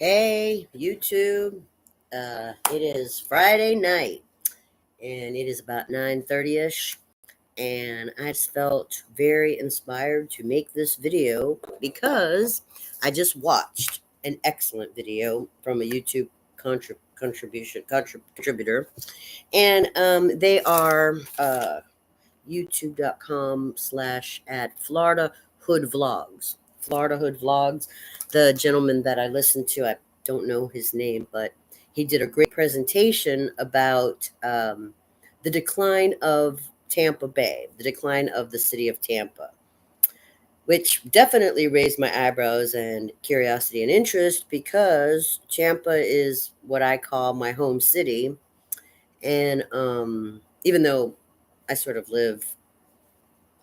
Hey, YouTube. It is Friday night, and it is about 9:30ish, and I just felt very inspired to make this video because I just watched an excellent video from a YouTube contributor, and they are youtube.com/at floridahoodvlogs. Florida Hood Vlogs. The gentleman that I listened to, I don't know his name, but he did a great presentation about the decline of Tampa Bay, the decline of the city of Tampa, which definitely raised my eyebrows and curiosity and interest because Tampa is what I call my home city. And even though I sort of live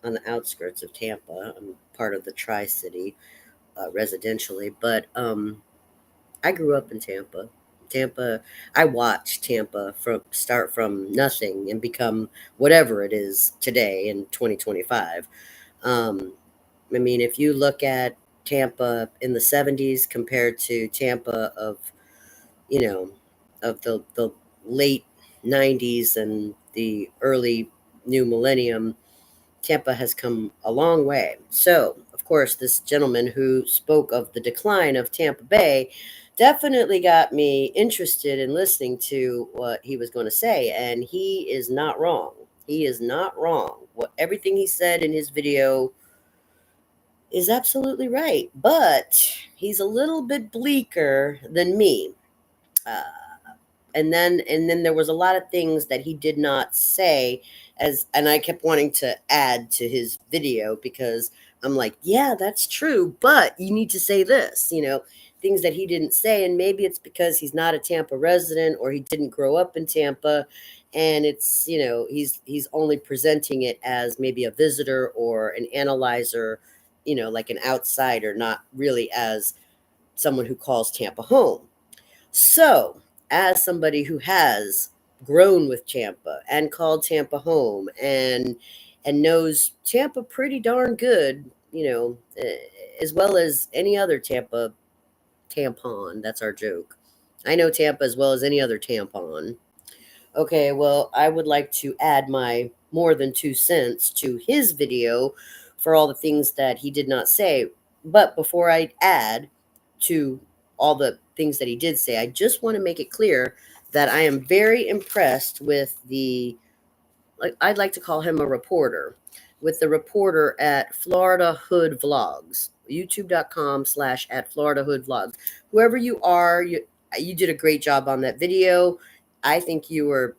on the outskirts of Tampa, I'm part of the Tri-City residentially, but I grew up in Tampa. I watched Tampa start from nothing and become whatever it is today in 2025. Um, I mean, if you look at Tampa in the 70s compared to Tampa of, you know, of the late 90s and the early new millennium, Tampa has come a long way. So, of course, this gentleman who spoke of the decline of Tampa Bay definitely got me interested in listening to what he was going to say. And he is not wrong. He is not wrong. Everything he said in his video is absolutely right. But he's a little bit bleaker than me. Uh, and then there was a lot of things that he did not say, and I kept wanting to add to his video because I'm like, yeah, that's true, but you need to say this, things that he didn't say. And maybe it's because he's not a Tampa resident or he didn't grow up in Tampa, and it's, he's only presenting it as maybe a visitor or an analyzer, like an outsider, not really as someone who calls Tampa home. So, as somebody who has grown with Tampa and called Tampa home and knows Tampa pretty darn good, as well as any other Tampa tampon, that's our joke. I know Tampa as well as any other tampon. Okay, well, I would like to add my more than 2 cents to his video for all the things that he did not say. But before I add to all the things that he did say, I just want to make it clear that I am very impressed with I'd like to call him a reporter, with the reporter at Florida Hood Vlogs, youtube.com/at Florida Hood Vlogs. Whoever you are, you did a great job on that video. I think you were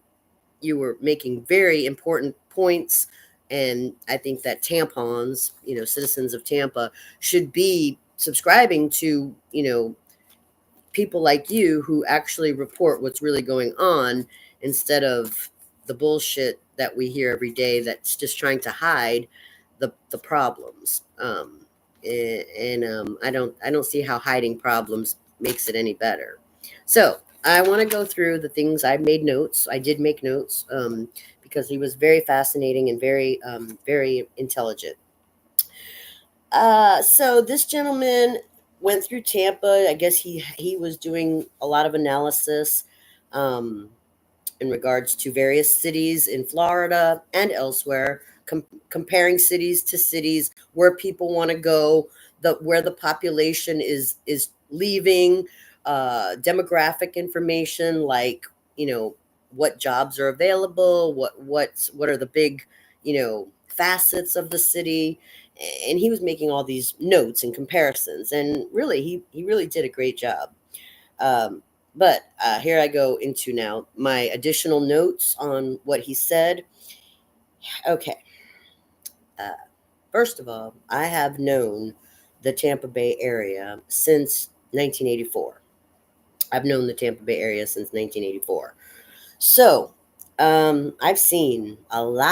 making very important points, and I think that tampons, citizens of Tampa, should be subscribing to, people like you who actually report what's really going on instead of the bullshit that we hear every day that's just trying to hide the problems. And I don't see how hiding problems makes it any better. So I want to go through the things I made notes. I did make notes because he was very fascinating and very intelligent. So this gentleman went through Tampa. I guess he was doing a lot of analysis um, in regards to various cities in Florida and elsewhere, comparing cities to cities where people want to go, where the population is leaving, demographic information like what jobs are available, what are the big facets of the city. And he was making all these notes and comparisons, and really he really did a great job. But here I go into now my additional notes on what he said. Okay. First of all, I have known the Tampa Bay area since 1984. I've known the Tampa Bay area since 1984. So I've seen a lot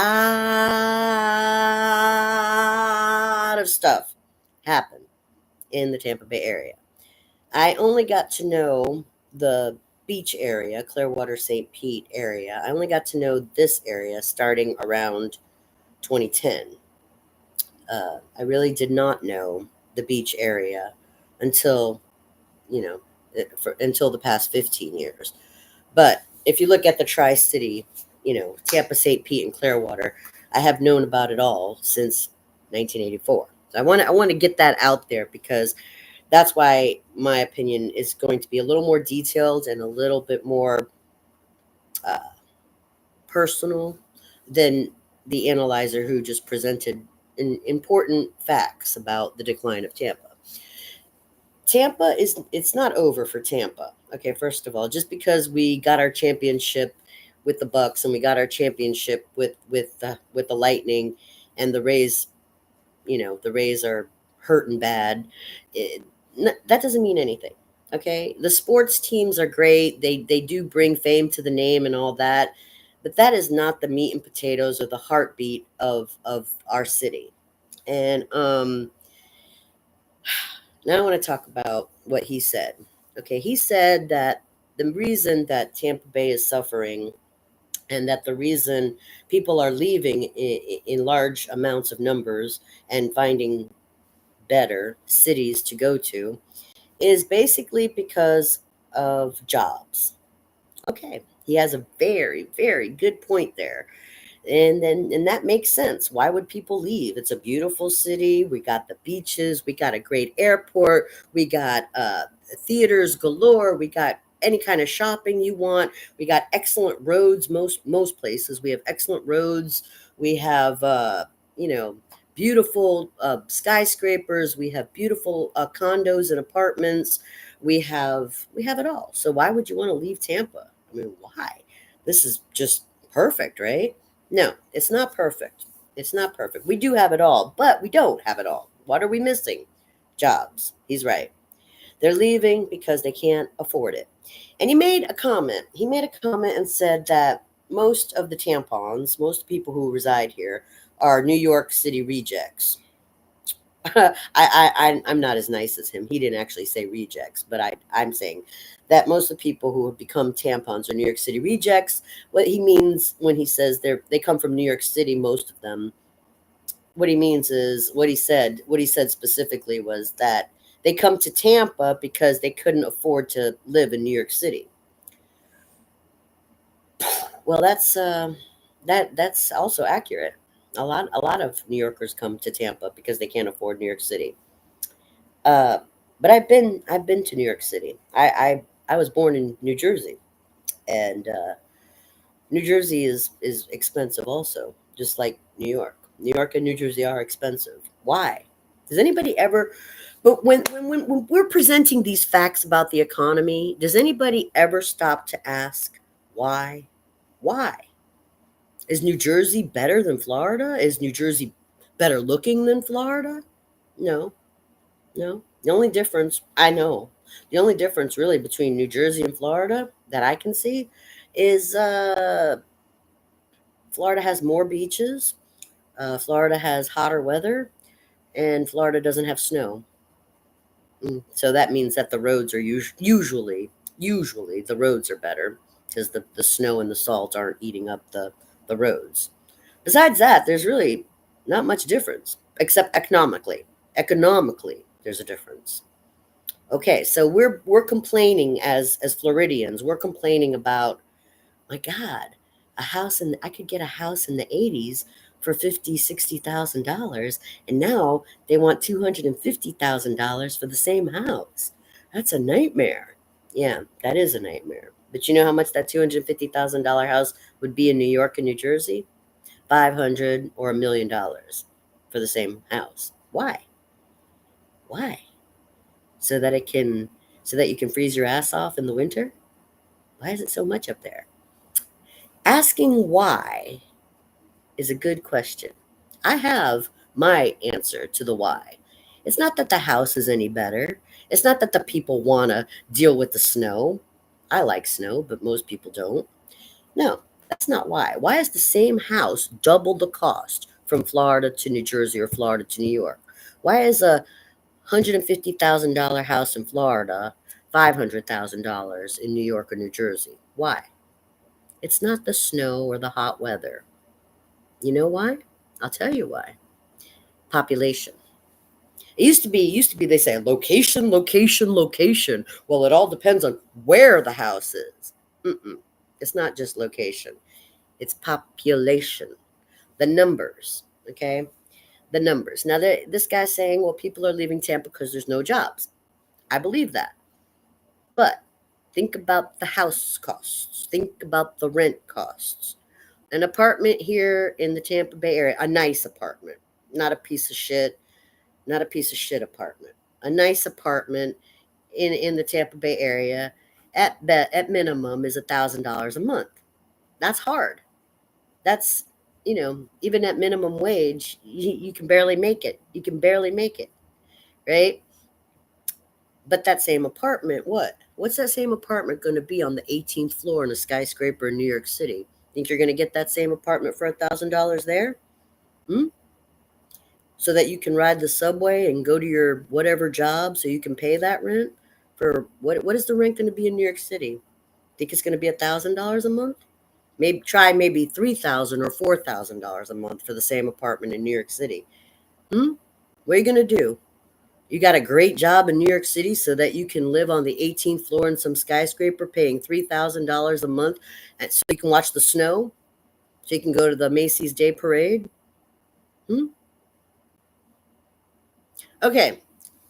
of stuff happen in the Tampa Bay area. I only got to know the beach area, Clearwater St. Pete area. I only got to know this area starting around 2010. I really did not know the beach area until, until the past 15 years. But if you look at the Tri-City, Tampa, St. Pete, and Clearwater, I have known about it all since 1984. So I want to get that out there because that's why my opinion is going to be a little more detailed and a little bit more uh, personal than the analyzer who just presented important facts about the decline of Tampa. Tampa it's not over for Tampa. Okay, first of all, just because we got our championship with the Bucks and we got our championship with the Lightning and the Rays, the Rays are hurting bad. It, that doesn't mean anything. Okay, the sports teams are great. They do bring fame to the name and all that, but that is not the meat and potatoes or the heartbeat of our city. And now I want to talk about what he said. Okay, he said that the reason that Tampa Bay is suffering and that the reason people are leaving in large amounts of numbers and finding better cities to go to is basically because of jobs. Okay, he has a very, very good point there. And that makes sense. Why would people leave? It's a beautiful city. We got the beaches. We got a great airport. We got theaters galore. We got any kind of shopping you want. We got excellent roads. Most places we have excellent roads. We have you know beautiful skyscrapers. We have beautiful condos and apartments. We have it all. So why would you want to leave Tampa? I mean, why? This is just perfect, right? No, it's not perfect. It's not perfect. We do have it all, but we don't have it all. What are we missing? Jobs. He's right. They're leaving because they can't afford it. And he made a comment. He made a comment and said that most of the tampons, most people who reside here, are New York City rejects. I'm not as nice as him. He didn't actually say rejects, but I'm saying that most of the people who have become tampons are New York City rejects. What he means when he says they come from New York City, most of them, what he means is what he said specifically was that they come to Tampa because they couldn't afford to live in New York City. Well, that's also accurate. A lot of New Yorkers come to Tampa because they can't afford New York City. Uh, but I've been to New York City. I was born in New Jersey, and New Jersey is expensive also, just like New York. New York and New Jersey are expensive. Why? Does anybody ever? But when we're presenting these facts about the economy, does anybody ever stop to ask why? Why? Is New Jersey better than Florida? Is New Jersey better looking than Florida? No, no. The only difference really between New Jersey and Florida that I can see is Florida has more beaches, Florida has hotter weather, and Florida doesn't have snow. So that means that the roads are usually the roads are better because the snow and the salt aren't eating up the roads. Besides that, there's really not much difference except economically. Economically, there's a difference. Okay, so we're complaining as Floridians. We're complaining about, my God, I could get a house in the 80s for 50, 60,000 dollars, and now they want $250,000 for the same house. That's a nightmare. Yeah, that is a nightmare. But you know how much that $250,000 house would be in New York and New Jersey? 500 or $1 million for the same house. Why? Why? So that it can so that you can freeze your ass off in the winter? Why is it so much up there? Asking why is a good question. I have my answer to the why. It's not that the house is any better. It's not that the people want to deal with the snow. I like snow, but most people don't. No, that's not why. Why is the same house double the cost from Florida to New Jersey or Florida to New York? Why is a $150,000 house in Florida $500,000 in New York or New Jersey? Why? It's not the snow or the hot weather. You know why? I'll tell you why. Population. It used to be they say location, location, location. Well, it all depends on where the house is. Mm-mm. It's not just location. It's population. The numbers, okay? The numbers. Now, this guy's saying, well, people are leaving Tampa because there's no jobs. I believe that. But think about the house costs. Think about the rent costs. An apartment here in the Tampa Bay area, a nice apartment, not a piece of shit, not a piece of shit apartment. A nice apartment in the Tampa Bay area at minimum is $1,000 a month. That's hard. That's, even at minimum wage, you can barely make it. You can barely make it, right? But that same apartment, what? What's that same apartment going to be on the 18th floor in a skyscraper in New York City? Think you're going to get that same apartment for $1,000 there? Hmm? So that you can ride the subway and go to your whatever job so you can pay that rent? For what is the rent going to be in New York City? Think it's going to be $1,000 a month? Maybe 3,000 or $4,000 a month for the same apartment in New York City. What are you going to do? You got a great job in New York City so that you can live on the 18th floor in some skyscraper paying $3,000 a month and so you can watch the snow? So you can go to the Macy's Day Parade? Okay,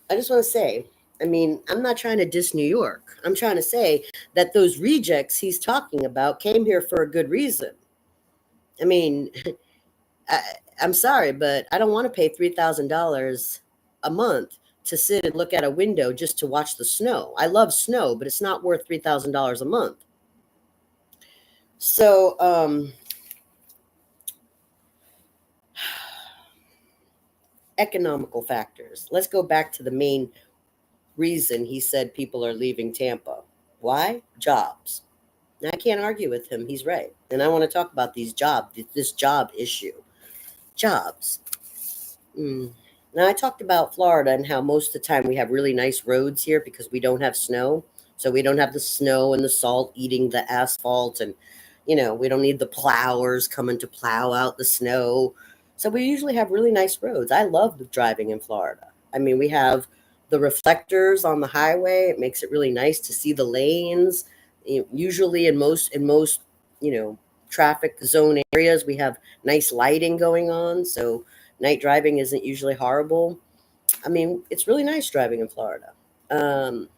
I just want to say, I'm not trying to diss New York. I'm trying to say that those rejects he's talking about came here for a good reason. I mean, I, I'm sorry, but I don't want to pay $3,000 a month to sit and look at a window just to watch the snow. I love snow, but it's not worth $3,000 a month. So, economical factors. Let's go back to the main reason he said people are leaving Tampa. Why? Jobs. Now, I can't argue with him. He's right. And I want to talk about this job issue. Jobs. Now, I talked about Florida and how most of the time we have really nice roads here because we don't have snow. So we don't have the snow and the salt eating the asphalt. And, we don't need the plowers coming to plow out the snow. So we usually have really nice roads. I love driving in Florida. We have the reflectors on the highway. It makes it really nice to see the lanes. Usually in most, traffic zone areas, we have nice lighting going on. So night driving isn't usually horrible. It's really nice driving in Florida. Um,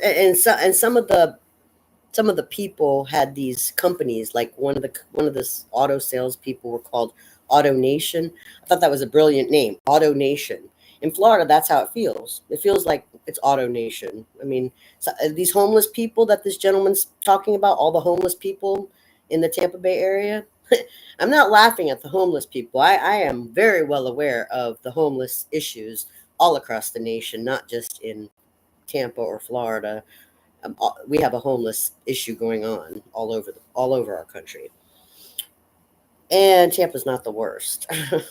and some of the people had these companies, like one of the auto sales people were called Auto Nation. I thought that was a brilliant name, Auto Nation. In Florida, that's how it feels. It feels like it's Auto Nation. These homeless people that this gentleman's talking about, all the homeless people in the Tampa Bay area. I'm not laughing at the homeless people. I am very well aware of the homeless issues all across the nation, not just in Tampa or Florida. We have a homeless issue going on all over our country. And Tampa's not the worst. I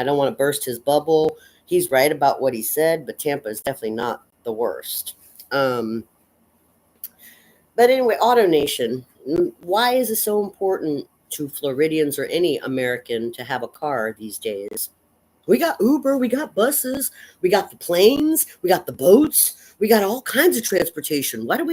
don't want to burst his bubble. He's right about what he said, but Tampa is definitely not the worst. But anyway, Auto Nation. Why is it so important to Floridians or any American to have a car these days? We got Uber, we got buses, we got the planes, we got the boats, we got all kinds of transportation. Why do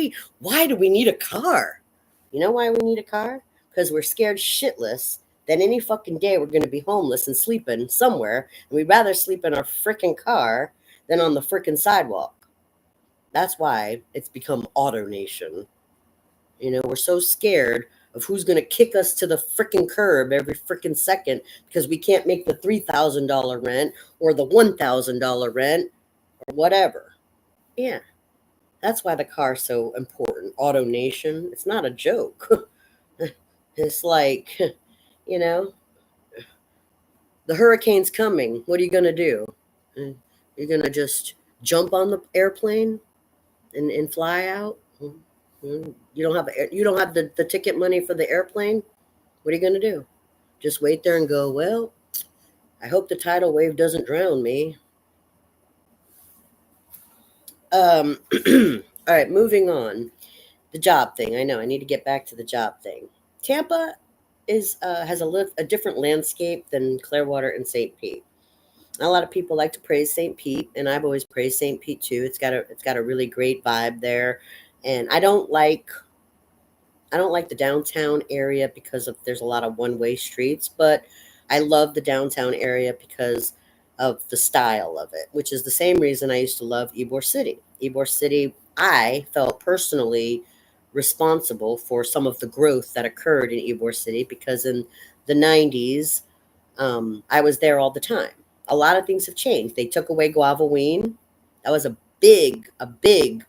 we need a car? You know why we need a car? Because we're scared shitless that any fucking day we're going to be homeless and sleeping somewhere, and we'd rather sleep in our freaking car than on the freaking sidewalk. That's why it's become Auto Nation. We're so scared of who's going to kick us to the freaking curb every freaking second because we can't make the $3,000 rent or the $1,000 rent or whatever. Yeah, that's why the car's so important. Auto Nation. It's not a joke. It's like, you know, the hurricane's coming. What are you going to do? You're going to just jump on the airplane and fly out? You don't have the ticket money for the airplane? What are you going to do? Just wait there and go, well, I hope the tidal wave doesn't drown me. All right, moving on. The job thing. I know I need to get back to the job thing. Tampa has a different landscape than Clearwater and St. Pete. A lot of people like to praise St. Pete, and I've always praised St. Pete too. It's got a really great vibe there, and I don't like the downtown area because of there's a lot of one-way streets, but I love the downtown area because of the style of it, which is the same reason I used to love Ybor City. Ybor City, I felt personally responsible for some of the growth that occurred in Ybor City because in the 90s, I was there all the time. A lot of things have changed. They took away Guavaween. That was a big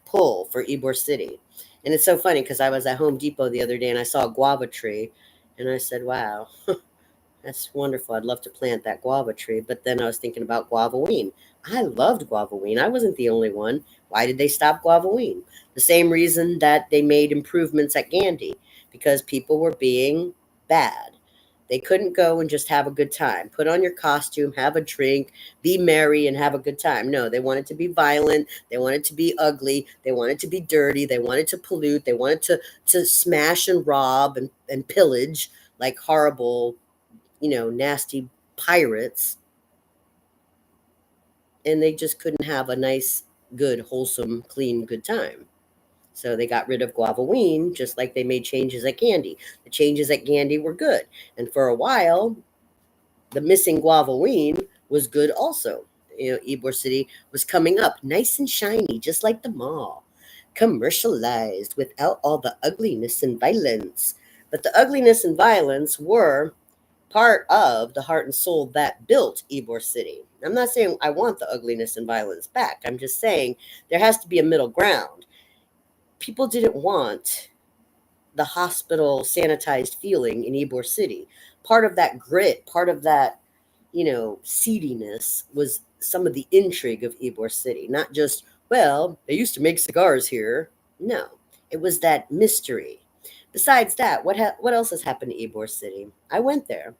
pull for Ybor City. And it's so funny because I was at Home Depot the other day and I saw a guava tree, and I said, "Wow, that's wonderful. I'd love to plant that guava tree." But then I was thinking about Guavaween. I loved Guavaween. I wasn't the only one. Why did they stop Guavaween? The same reason that they made improvements at Gandy, because people were being bad. They couldn't go and just have a good time. Put on your costume, have a drink, be merry, and have a good time. No, they wanted to be violent. They wanted to be ugly. They wanted to be dirty. They wanted to pollute. They wanted to smash and rob and pillage like horrible, nasty pirates. And they just couldn't have a nice, good, wholesome, clean, good time. So they got rid of Guavaween, just like they made changes at Gandy. The changes at Gandy were good. And for a while, the missing Guavaween was good also. Ybor City was coming up nice and shiny, just like the mall. Commercialized without all the ugliness and violence. But the ugliness and violence were part of the heart and soul that built Ybor City. I'm not saying I want the ugliness and violence back. I'm just saying there has to be a middle ground. People didn't want the hospital sanitized feeling in Ybor City. Part of that grit, part of that, seediness was some of the intrigue of Ybor City. Not just, well, they used to make cigars here. No, it was that mystery. Besides that, what else has happened to Ybor City? I went there.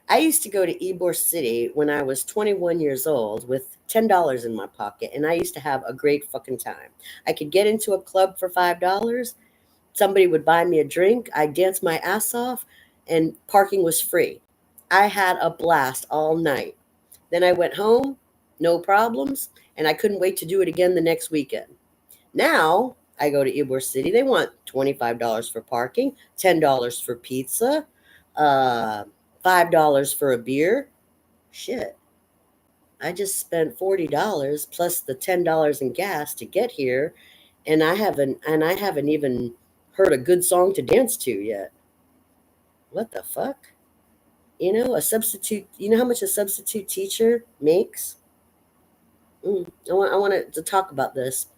I used to go to Ybor City when I was 21 years old with $10 in my pocket, and I used to have a great fucking time. I could get into a club for $5. Somebody would buy me a drink. I'd dance my ass off, and parking was free. I had a blast all night. Then I went home, no problems, and I couldn't wait to do it again the next weekend. Now I go to Ybor City. They want $25 for parking, $10 for pizza, uh, $5 for a beer. Shit. I just spent $40 plus the $10 in gas to get here, and I haven't even heard a good song to dance to yet. What the fuck? You know how much a substitute teacher makes? I want to talk about this.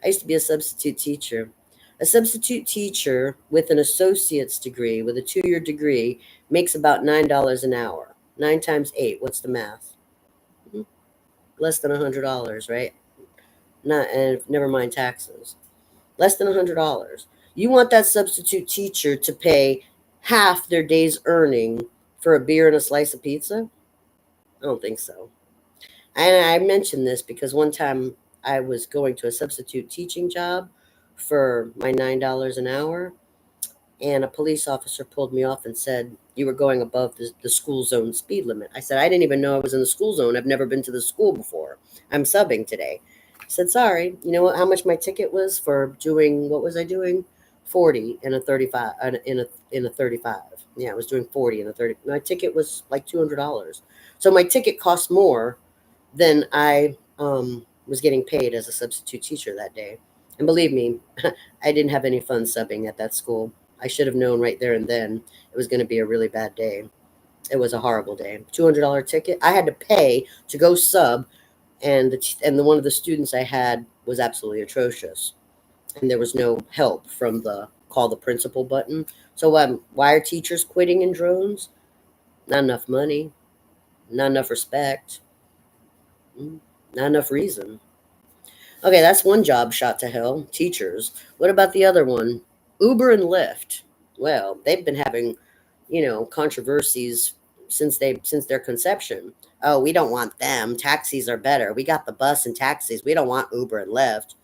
I used to be a substitute teacher. A substitute teacher with an associate's degree, with a 2-year degree, makes about $9 an hour. 9 times 8, what's the math? Hmm, Less than $100, right? Not, and never mind taxes. Less than $100. You want that substitute teacher to pay half their day's earning for a beer and a slice of pizza? I don't think so. And I mentioned this because one time I was going to a substitute teaching job for my $9 an hour, and a police officer pulled me off and said, "You were going above the school zone speed limit." I said, "I didn't even know I was in the school zone. I've never been to the school before. I'm subbing today." He said, "Sorry." You know how much my ticket was for doing, what was I doing? 40 in a 35, in a 35. Yeah, I was doing 40 in a 30. My ticket was like $200. So my ticket cost more than I was getting paid as a substitute teacher that day. And believe me, I didn't have any fun subbing at that school. I should have known right there and then it was going to be a really bad day. It was a horrible day. $200 ticket. I had to pay to go sub, and the one of the students I had was absolutely atrocious, and there was no help from the call the principal button. So why are teachers quitting in drones? Not enough money, not enough respect, not enough reason. Okay, that's one job shot to hell. Teachers. What about the other one? Uber and Lyft. Well, they've been having, controversies since their conception. Oh, we don't want them. Taxis are better. We got the bus and taxis. We don't want Uber and Lyft.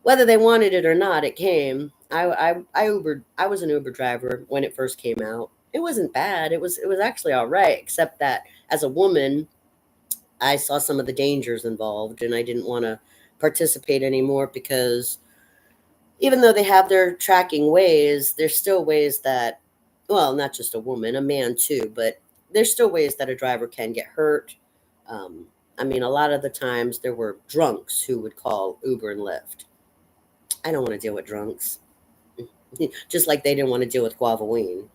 Whether they wanted it or not, it came. I Ubered. I was an Uber driver when it first came out. It wasn't bad. It was actually all right, except that as a woman, I saw some of the dangers involved, and I didn't want to participate anymore because even though they have their tracking ways, there's still ways that, well, not just a woman, a man too, but there's still ways that a driver can get hurt. Um, I mean, a lot of the times there were drunks who would call Uber and Lyft. I don't want to deal with drunks, just like they didn't want to deal with Guavaween.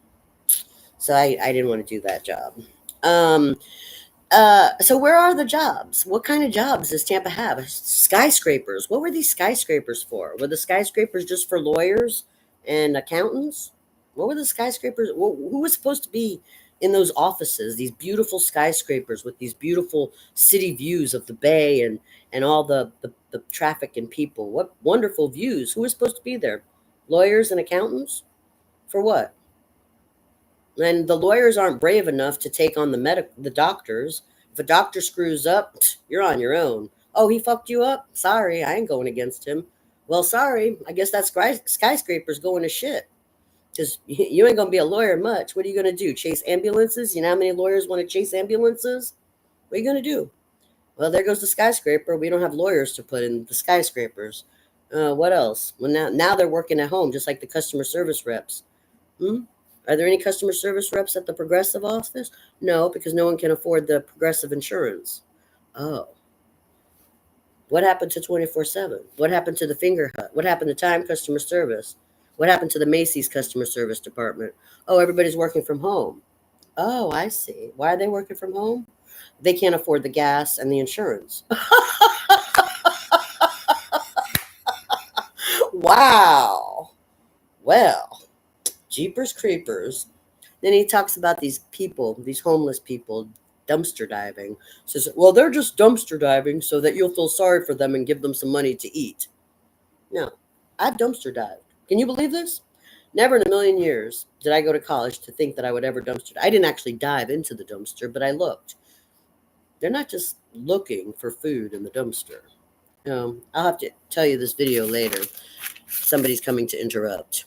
So I didn't want to do that job. Um, so where are the jobs? What kind of jobs does Tampa have? Skyscrapers. What were these skyscrapers for? Were the skyscrapers just for lawyers and accountants? What were the skyscrapers? Who was supposed to be in those offices? These beautiful skyscrapers with these beautiful city views of the bay and all the traffic and people. What wonderful views. Who was supposed to be there? Lawyers and accountants? For what? And the lawyers aren't brave enough to take on the doctors. If a doctor screws up, you're on your own. Oh, he fucked you up? Sorry, I ain't going against him. Well, sorry, I guess that skyscraper's going to shit. Because you ain't going to be a lawyer much. What are you going to do? Chase ambulances? You know how many lawyers want to chase ambulances? What are you going to do? Well, there goes the skyscraper. We don't have lawyers to put in the skyscrapers. What else? Well, now they're working at home, just like the customer service reps. Hmm? Are there any customer service reps at the Progressive office? No, because no one can afford the Progressive insurance. Oh, what happened to 24/7? What happened to the Finger Hut? What happened to Time Customer Service? What happened to the Macy's customer service department? Oh, everybody's working from home. Oh, I see. Why are they working from home? They can't afford the gas and the insurance. Wow. Well, jeepers creepers. Then he talks about these people, these homeless people, dumpster diving. Says, well, they're just dumpster diving so that you'll feel sorry for them and give them some money to eat. No, I've dumpster dived. Can you believe this? Never in a million years did I go to college to think that I would ever dumpster. I didn't actually dive into the dumpster, but I looked. They're not just looking for food in the dumpster. I'll have to tell you this video later. Somebody's coming to interrupt.